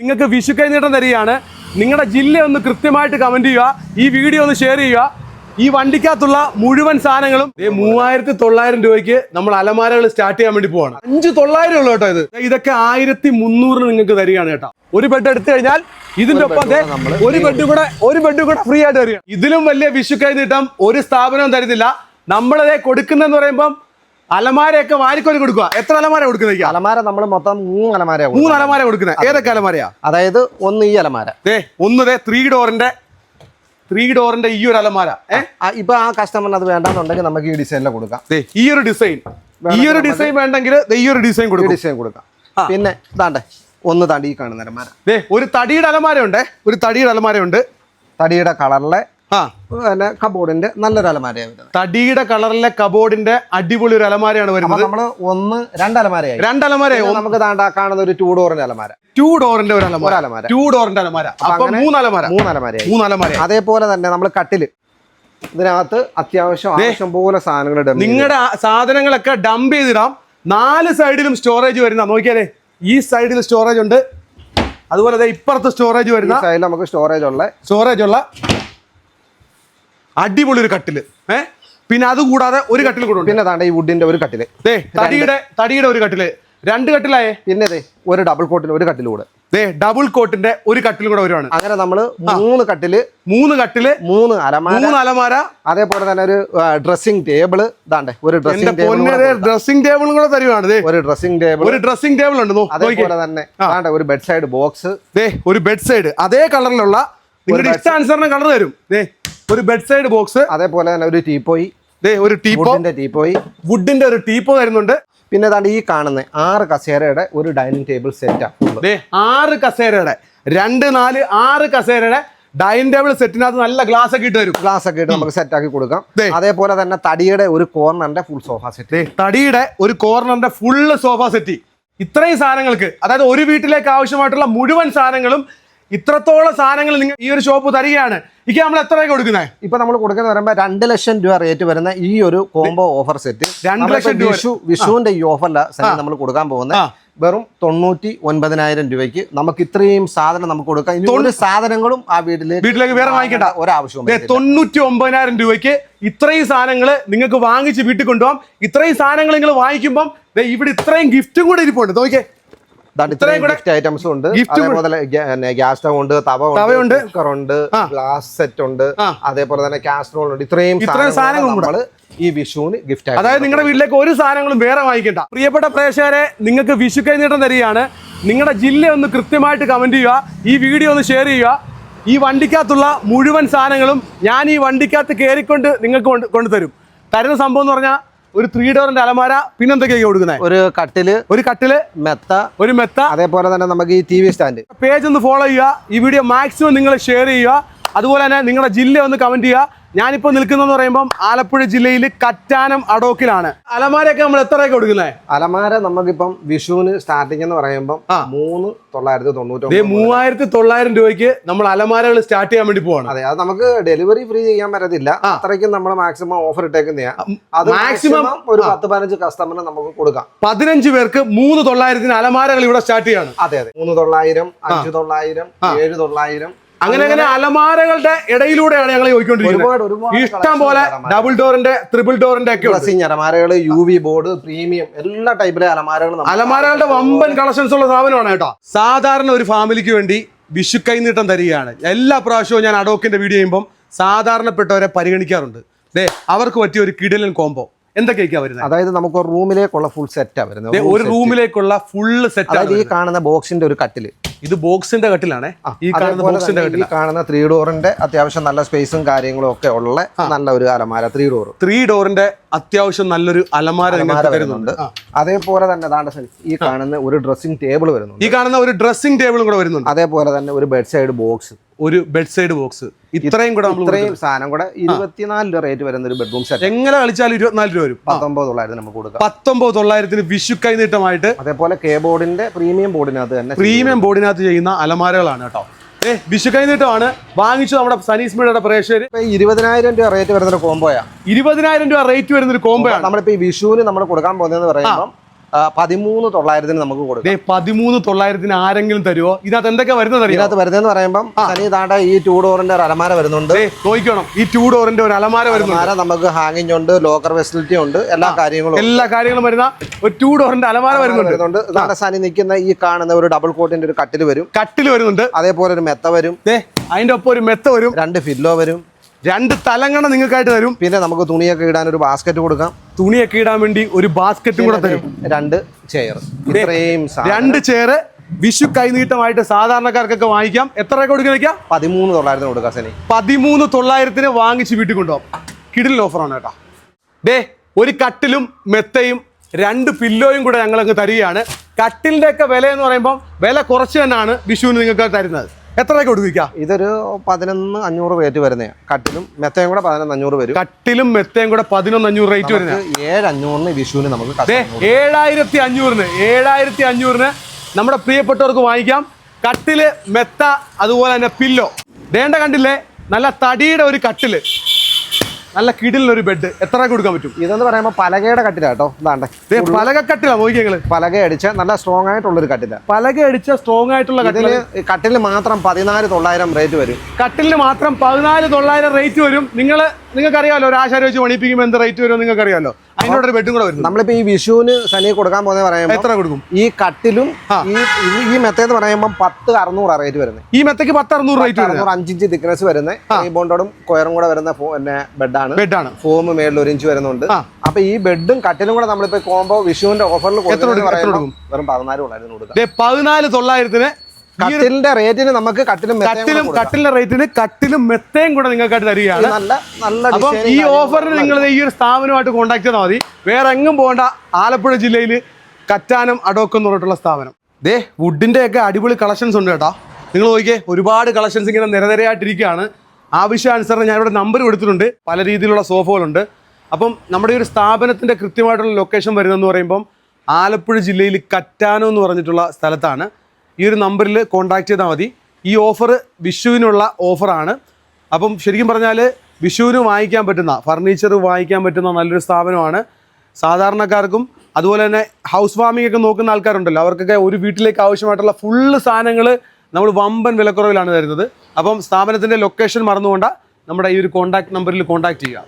നിങ്ങൾക്ക് വിഷു കൈനീട്ടം തരികയാണ്. നിങ്ങളുടെ ജില്ല ഒന്ന് കൃത്യമായിട്ട് കമന്റ് ചെയ്യുക, ഈ വീഡിയോ ഒന്ന് ഷെയർ ചെയ്യുക. ഈ വണ്ടിക്കകത്തുള്ള മുഴുവൻ സാധനങ്ങളും 3900 രൂപയ്ക്ക് നമ്മൾ അലമാരകൾ സ്റ്റാർട്ട് ചെയ്യാൻ വേണ്ടി പോവാണ്. 5900 ഉള്ളൂ കേട്ടോ. ഇതൊക്കെ 1300 നിങ്ങൾക്ക് തരികയാണ് കേട്ടോ. ഒരു ബെഡ് എടുത്തു കഴിഞ്ഞാൽ ഇതിന്റെ ഒപ്പം ഒരു ബെഡ് കൂടെ ഫ്രീ ആയിട്ട് തരിക. ഇതിലും വലിയ വിഷു കൈനീട്ടം ഒരു സ്ഥാപനവും തരുന്നില്ല. നമ്മളതേ കൊടുക്കുന്നതെന്ന് പറയുമ്പം അലമാരയൊക്കെ വാരിക്കോരി കൊടുക്കുക. എത്ര അലമാര കൊടുക്കുന്നത്? അലമാര നമ്മൾ മൊത്തം 3 അലമാര കൊടുക്കുന്നത്. ഏതൊക്കെ അലമാരയാ? അതായത് ഒന്ന് ഈ അലമാര, ഒന്ന് 3 ഡോറിന്റെ ഈ ഒരു അലമാര. ഇപ്പൊ ആ കസ്റ്റമറിന് അത് വേണ്ടെന്നുണ്ടെങ്കിൽ നമുക്ക് ഈ ഡിസൈനിൽ കൊടുക്കാം. ഈ ഒരു ഡിസൈൻ വേണ്ടെങ്കിൽ ഈ ഒരു ഡിസൈൻ കൊടുക്കാം. പിന്നെ താണ്ടേ ഒന്ന് താണ്ടി ഈ കാണുന്ന അലമാര, ഒരു തടിയുടെ അലമാരയുണ്ട്. തടിയുടെ കളറിലെ കബോർഡിന്റെ നല്ലൊരു അലമാരയാണ്. തടിയുടെ കളറിലെ കബോർഡിന്റെ അടിപൊളി ഒരു അലമാരയാണ് വരുന്നത്. നമ്മള് 2 അലമാരയായി. നമുക്ക് കാണുന്ന ഒരു 2 ഡോറിന്റെ അലമാര, 2 ഡോറിന്റെ അലമാര. അപ്പൊ 3 അലമാര. അതേപോലെ തന്നെ നമ്മൾ കട്ടില്, ഇതിനകത്ത് ആവശ്യം പോലെ സാധനങ്ങൾ, നിങ്ങളുടെ സാധനങ്ങളൊക്കെ ഡംപ് ചെയ്തിടാം. 4 സൈഡിലും സ്റ്റോറേജ് വരുന്ന, നോക്കിയാലേ ഈ സൈഡിൽ സ്റ്റോറേജ് ഉണ്ട്, അതുപോലെ ഇപ്പുറത്ത് സ്റ്റോറേജ് വരുന്ന സൈഡിൽ നമുക്ക് സ്റ്റോറേജ് ഉള്ള അടിപൊളി ഒരു കട്ടില്. പിന്നെ അതുകൂടാതെ ഒരു കട്ടിൽ കൂടെ ഉണ്ട്. പിന്നെ ഈ വുഡിന്റെ ഒരു കട്ടില്, തടിയുടെ ഒരു കട്ടില്, 2 കട്ടിലായേ. പിന്നെ ഒരു ഡബിൾ കോട്ടിന് ഒരു കട്ടിൽ കൂടെ, ഡബിൾ കോട്ടിന്റെ ഒരു കട്ടിൽ കൂടെ വരുവാണ്. അങ്ങനെ നമ്മള് 3 കട്ടില്, 3 അലമാര, അതേപോലെ തന്നെ ഒരു ഡ്രസ്സിംഗ് ടേബിള്. ഒരു ഡ്രസ്സിംഗ് ടേബിളും കൂടെ തരുവാണ്. ഒരു ഡ്രസ്സിംഗ് ടേബിൾ ഉണ്ട്. അതേപോലെ തന്നെ ഒരു ബെഡ് സൈഡ് ബോക്സ്, ഒരു ബെഡ് സൈഡ് അതേ കളറിലുള്ള നിങ്ങളുടെ ഇഷ്ടാനുസരണം കളർ തരും. ഒരു ബെഡ് സൈഡ് ബോക്സ്, അതേപോലെ തന്നെ ഒരു ടീപ്പോയി, വുഡിന്റെ ഒരു ടീപ്പോ വരുന്നുണ്ട്. പിന്നെ ഈ കാണുന്ന 6 കസേരയുടെ ഒരു ഡൈനിങ് ടേബിൾ സെറ്റാ. 6 കസേരയുടെ 2, 4, 6 കസേരയുടെ ഡൈനിങ് ടേബിൾ സെറ്റിനകത്ത് നല്ല ഗ്ലാസ് ഒക്കെ ഇട്ട് തരും. നമുക്ക് സെറ്റ് ആക്കി കൊടുക്കാം. അതേപോലെ തന്നെ തടിയുടെ ഒരു കോർണറിന്റെ full sofa set, sofa set. ഇത്രയും സാധനങ്ങൾക്ക്, അതായത് ഒരു വീട്ടിലേക്ക് ആവശ്യമായിട്ടുള്ള മുഴുവൻ സാധനങ്ങളും, ഇത്രത്തോളം സാധനങ്ങൾ നിങ്ങൾ ഈ ഒരു ഷോപ്പ് തരികയാണ്. ഇക്ക് നമ്മൾ എത്ര കൊടുക്കുന്നത്? ഇപ്പൊ നമ്മൾ കൊടുക്കുന്ന പറയുമ്പോൾ 2 ലക്ഷം രൂപ റേറ്റ് വരുന്ന ഈ ഒരു കോംബോ ഓഫർ സെറ്റ് 2 ലക്ഷം രൂപ വിഷുവിന്റെ ഈ ഓഫറില നമ്മൾ കൊടുക്കാൻ പോകുന്നത് വെറും 99,000 രൂപയ്ക്ക് നമുക്ക് ഇത്രയും സാധനം നമുക്ക് കൊടുക്കാം. ഇനി സാധനങ്ങളും ആ വീട്ടിലേക്ക് വേറെ വാങ്ങിക്കേണ്ട ഒരാവശ്യം. 99,000 രൂപയ്ക്ക് ഇത്രയും സാധനങ്ങൾ നിങ്ങൾക്ക് വാങ്ങിച്ച് വീട്ടിൽ കൊണ്ടുപോകാം. ഇത്രയും സാധനങ്ങൾ നിങ്ങൾ വാങ്ങിക്കുമ്പോൾ ഇവിടെ ഇത്രയും ഗിഫ്റ്റും കൂടെ ഇരിപ്പുണ്ട്. നോക്കിയേ, ഗിഫ്റ്റ് ഐറ്റംസും ഉണ്ട്. അതേപോലെ ഗ്യാസ് സ്റ്റവ് ഉണ്ട്, തവയുണ്ട്, കുക്കറുണ്ട്, ഗ്ലാസ് സെറ്റ് ഉണ്ട്, അതേപോലെ തന്നെ കാസ്ട്രോൾ ഉണ്ട്. ഇത്രയും സാധനങ്ങൾ ഈ വിഷുവിന് ഗിഫ്റ്റ്, അതായത് നിങ്ങളുടെ വീട്ടിലേക്ക് ഒരു സാധനങ്ങളും വേറെ വാങ്ങിക്കണ്ട. പ്രിയപ്പെട്ട പ്രേക്ഷകരെ, നിങ്ങൾക്ക് വിഷു കൈനീട്ടം തരികയാണ്. നിങ്ങളുടെ ജില്ല ഒന്ന് കൃത്യമായിട്ട് കമന്റ് ചെയ്യുക, ഈ വീഡിയോ ഒന്ന് ഷെയർ ചെയ്യുക. ഈ വണ്ടിക്കകത്തുള്ള മുഴുവൻ സാധനങ്ങളും ഞാൻ ഈ വണ്ടിക്കകത്ത് കയറിക്കൊണ്ട് നിങ്ങൾക്ക് തരുന്ന സംഭവം എന്ന് പറഞ്ഞാൽ ഒരു 3 ഡോറിന്റെ അലമാര, പിന്നെന്തൊക്കെയാണ് കൊടുക്കുന്നത്? ഒരു കട്ടില്, മെത്ത, അതേപോലെ തന്നെ നമുക്ക് ഈ TV സ്റ്റാൻഡ്. പേജ് ഒന്ന് ഫോളോ ചെയ്യുക, ഈ വീഡിയോ മാക്സിമം നിങ്ങൾ ഷെയർ ചെയ്യുക. അതുപോലെ തന്നെ നിങ്ങളുടെ ജില്ല ഒന്ന് കമന്റ് ചെയ്യുക. ഞാനിപ്പോ നിൽക്കുന്നതെന്ന് പറയുമ്പോൾ ആലപ്പുഴ ജില്ലയിൽ കറ്റാനം അടോക്കിലാണ്. അലമാരയൊക്കെ നമ്മൾ എത്രയൊക്കെ കൊടുക്കുന്നത്? അലമാര നമുക്കിപ്പം വിഷുവിന് സ്റ്റാർട്ടിംഗ് എന്ന് പറയുമ്പോൾ 3,900 രൂപയ്ക്ക് നമ്മൾ അലമാരകൾ സ്റ്റാർട്ട് ചെയ്യാൻ വേണ്ടി പോവാണ്. അതെ, അത് നമുക്ക് ഡെലിവറി ഫ്രീ ചെയ്യാൻ പറ്റത്തില്ല. അത്രയ്ക്കും നമ്മൾ മാക്സിമം ഓഫർ ഇട്ടേക്കുന്നതാ. അത് മാക്സിമം ഒരു 10-15 കസ്റ്റമറിന് നമുക്ക് കൊടുക്കാം. 15 പേർക്ക് 3,900 അലമാരകൾ ഇവിടെ സ്റ്റാർട്ട് ചെയ്യാണ്. അതെ, 3,900, 5,900, 7,900. അങ്ങനെ അലമാരകളുടെ ഇടയിലൂടെയാണ് ഞങ്ങൾ ചോദിക്കൊണ്ടിരിക്കുന്നത്. ഇഷ്ടം പോലെ ഡബിൾ ഡോറിന്റെ, ട്രിപ്പിൾ ഡോറിന്റെ ഒക്കെ അലമാരകൾ, UV ബോർഡ്, പ്രീമിയം, എല്ലാ ടൈപ്പിലെ അലമാരകളുടെ വമ്പൻ കളക്ഷൻസ് ഉള്ള സാധനമാണ് കേട്ടോ. സാധാരണ ഒരു ഫാമിലിക്ക് വേണ്ടി വിഷു കൈനീട്ടം തരികയാണ്. എല്ലാ പ്രാവശ്യവും ഞാൻ അഡോക്കിന്റെ വീഡിയോ ചെയ്യുമ്പോൾ സാധാരണപ്പെട്ടവരെ പരിഗണിക്കാറുണ്ട്. അവർക്ക് പറ്റിയ ഒരു കിടിലൻ കോംബോ എന്തൊക്കെയാ വരുന്നത്? അതായത് നമുക്ക് റൂമിലേക്കുള്ള ഫുൾ സെറ്റാ വരുന്നത്. ഒരു റൂമിലേക്കുള്ള ഫുൾ സെറ്റ്. ഈ കാണുന്ന ബോക്സിന്റെ ഒരു കട്ടില്, ഇത് ബോക്സിന്റെ കട്ടിലാണ്. ഈ കാണുന്ന 3 ഡോറിന്റെ അത്യാവശ്യം നല്ല സ്പേസും കാര്യങ്ങളും ഒക്കെ ഉള്ള നല്ല ഒരു അലമാര, 3 ഡോറിന്റെ അത്യാവശ്യം നല്ലൊരു അലമാര വരുന്നുണ്ട്. അതേപോലെ തന്നെ ഈ കാണുന്ന ഒരു ഡ്രസ്സിംഗ് ടേബിൾ വരുന്നുണ്ട്. ഈ കാണുന്ന ഒരു ഡ്രസ്സിംഗ് ടേബിളും കൂടെ വരുന്നുണ്ട്. അതേപോലെ തന്നെ ഒരു ബെഡ് സൈഡ് ബോക്സ്, ഇത്രയും സാധനം കൂടെ 24 രൂപ റേറ്റ് വരുന്ന ഒരു ബെഡ്റൂം സെറ്റ്. എങ്ങനെ കളിച്ചാലും 24 രൂപ വരും. 19,900 നമുക്ക് കൊടുക്കാം. 19,900 വിഷു കൈനീട്ടമായിട്ട്. അതേപോലെ ബോർഡിന്റെ പ്രീമിയം ബോർഡിനകത്ത് ചെയ്യുന്ന അലമാരകളാണ് കേട്ടോ. വിഷു കൈനീട്ടമാണ് വാങ്ങിച്ചു നമ്മുടെ സനീസ് മീഡിയയുടെ പ്രേക്ഷകർ. 20,000 രൂപ റേറ്റ് വരുന്ന ഒരു കോംബോയാണ്. 20,000 രൂപ റേറ്റ് വരുന്ന ഒരു കോംബോയാണ് നമ്മളിപ്പോ ഈ വിഷുവിന് നമ്മൾ കൊടുക്കാൻ പോകുന്നതെന്ന് പറയുമ്പോൾ 13,900 നമുക്ക് കൊടുക്കാം. 13,900 ആരെങ്കിലും തരുമോ? ഇതിനകത്ത് എന്തൊക്കെ വരുന്നത് അറിയാം? ഇതിനകത്ത് വരുന്നതെന്ന് പറയുമ്പോൾ താണ്ട ഈ 2 ഡോറിന്റെ ഒരു അലമാര വരുന്നുണ്ട്. നോക്കണം, ഈ 2 ഡോറിന്റെ ഒരു അലമാര വരുന്നുണ്ട്. നമുക്ക് ഹാങ്ങിങ് ഉണ്ട്, ലോക്കർ ഫെസിലിറ്റി ഉണ്ട്, എല്ലാ കാര്യങ്ങളും വരുന്ന ഒരു 2 ഡോറിന്റെ അലമാര വരുന്നുണ്ട്. ഇതാണ് സാധനം നിൽക്കുന്ന ഈ കാണുന്ന ഒരു ഡബിൾ കോട്ടിന്റെ ഒരു കട്ടിൽ വരുന്നുണ്ട്. അതേപോലെ ഒരു മെത്ത വരും, അതിന്റെ ഒപ്പം ഒരു മെത്ത വരും, 2 ഫില്ലോ വരും, 2 തലങ്ങണ നിങ്ങൾക്കായിട്ട് തരും. പിന്നെ നമുക്ക് തുണിയൊക്കെ ഇടാൻ ഒരു ബാസ്ക്കറ്റ് കൊടുക്കാം. തുണിയൊക്കെ ഇടാൻ വേണ്ടി ഒരു ബാസ്ക്കറ്റും കൂടെ തരും. 2 ചെയർ, ഇത്രയും 2 ചെയർ വിഷു കൈനീട്ടമായിട്ട് സാധാരണക്കാർക്കൊക്കെ വാങ്ങിക്കാം. എത്ര രൂപ കൊടുക്കാൻ? 13,900 കൊടുക്കാം. 13,900 വാങ്ങിച്ച് വീട്ടിൽ കൊണ്ടുപോകാം. കിടിലൻ ഓഫറാണ് കേട്ടോ. ഒരു കട്ടിലും മെത്തയും 2 പില്ലോയും കൂടെ ഞങ്ങളങ്ങ് തരികയാണ്. കട്ടിലിന്റെ ഒക്കെ വില എന്ന് പറയുമ്പോൾ വില കുറച്ച് തന്നെയാണ് വിഷുവിന് നിങ്ങൾക്ക് തരുന്നത്. എത്ര രൂപ കൊടുക്കാം? ഇതൊരു 11,500 റേറ്റ് വരുന്നതാണ്. കട്ടിലും മെത്തയും കൂടെ 11,500 വരും. കട്ടിലും മെത്തയും കൂടെ 11,500 റേറ്റ് വരുന്നത്. 7,500 വിഷുവിന് നമുക്ക് 7,500 നമ്മുടെ പ്രിയപ്പെട്ടവർക്ക് വാങ്ങിക്കാം. കട്ടില്, മെത്ത, അതുപോലെ തന്നെ പില്ലോ. കണ്ടില്ലേ, നല്ല തടിയുടെ ഒരു കട്ടില്, നല്ല കിടിലൊരു ബെഡ്. എത്ര കൊടുക്കാൻ പറ്റും? ഇതെന്ന് പറയുമ്പോൾ പലകയുടെ കട്ടിലാ കേട്ടോ. പലകക്കട്ടിലാ നോക്കിയെങ്കില്. പലക അടിച്ച നല്ല സ്ട്രോങ് ആയിട്ടുള്ളൊരു കട്ടില. പലക അടിച്ച സ്ട്രോങ് ആയിട്ടുള്ള കട്ടിലിന് മാത്രം 14,900 റേറ്റ് വരും. കട്ടിലിന് മാത്രം 14,900 റേറ്റ് വരും. നിങ്ങൾക്കറിയാലോ, ഒരു ആശാരി വെച്ച് പണിപ്പിക്കുമ്പോൾ എന്ത് റേറ്റ് വരും നിങ്ങൾക്കറിയാലോ. അതിനോടൊരു ബെഡും കൂടെ വരും. നമ്മളിപ്പോ ഈ വിഷുവിന് സനി കൊടുക്കാൻ പോകുന്ന പറയുമ്പോൾ എത്ര കൊടുക്കും? ഈ കട്ടിലും ഈ മെത്തേന്ന് പറയുമ്പോൾ 10,600 റേറ്റ് വരുന്നത്. ഈ മെത്തക്ക് 10,600 റേറ്റ് വരുന്നത്. 5 ഇഞ്ച് തിക്നെസ് വരുന്നത് ബോണ്ടോടും കൊയറും കൂടെ വരുന്ന ബെഡാണ്. ഫോം മേളിൽ 1 ഇഞ്ച് വരുന്നുണ്ട്. അപ്പൊ ഈ ബെഡും കട്ടിലും കൂടെ നമ്മളിപ്പോ കോമ്പോ വിഷുവിന്റെ ഓഫറിൽ വെറും 14,900 കൊടുക്കാം. 14,900 കട്ടിലിന്റെ റേറ്റിന് നമുക്ക് കട്ടിലിന്റെ റേറ്റിന് കട്ടിലും മെത്തയും കൂടെ നിങ്ങൾക്കായിട്ട് തരികയാണ്. അപ്പം ഈ ഓഫറിന് നിങ്ങൾ ഈ ഒരു സ്ഥാപനമായിട്ട് കോൺടാക്ട് ചെയ്താൽ മതി. വേറെ എങ്ങും പോകേണ്ട. ആലപ്പുഴ ജില്ലയിൽ കറ്റാനം അടോക്കം എന്ന് പറഞ്ഞിട്ടുള്ള സ്ഥാപനം. വുഡിന്റെ ഒക്കെ അടിപൊളി കളക്ഷൻസ് ഉണ്ട് കേട്ടോ. നിങ്ങൾ നോക്കിയേ, ഒരുപാട് കളക്ഷൻസ് ഇങ്ങനെ നിരനിരയായിട്ടിരിക്കുകയാണ്. ആവശ്യാനുസരണം ഞാനിവിടെ നമ്പർ കൊടുത്തിട്ടുണ്ട്. പല രീതിയിലുള്ള സോഫകളുണ്ട്. അപ്പം നമ്മുടെ ഈ ഒരു സ്ഥാപനത്തിന്റെ കൃത്യമായിട്ടുള്ള ലൊക്കേഷൻ വരുന്നതെന്ന് പറയുമ്പം ആലപ്പുഴ ജില്ലയിൽ കറ്റാനം എന്ന് പറഞ്ഞിട്ടുള്ള സ്ഥലത്താണ്. ഈ ഒരു നമ്പറിൽ കോൺടാക്ട് ചെയ്താൽ മതി. ഈ ഓഫർ വിഷുവിനുള്ള ഓഫറാണ്. അപ്പം ശരിക്കും പറഞ്ഞാൽ വിഷുവിന് വാങ്ങിക്കാൻ പറ്റുന്ന ഫർണിച്ചർ വാങ്ങിക്കാൻ പറ്റുന്ന നല്ലൊരു സ്ഥാപനമാണ്. സാധാരണക്കാർക്കും അതുപോലെ തന്നെ ഹൗസ് വാമിംഗ് ഒക്കെ നോക്കുന്ന ആൾക്കാരുണ്ടല്ലോ, അവർക്കൊക്കെ ഒരു വീട്ടിലേക്ക് ആവശ്യമായിട്ടുള്ള ഫുള്ള് സാധനങ്ങൾ നമ്മൾ വമ്പൻ വിലക്കുറവിലാണ് തരുന്നത്. അപ്പം സ്ഥാപനത്തിൻ്റെ ലൊക്കേഷൻ മറന്നുകൊണ്ടാണ് നമ്മുടെ ഈ ഒരു കോൺടാക്ട് നമ്പറിൽ കോൺടാക്ട് ചെയ്യുക.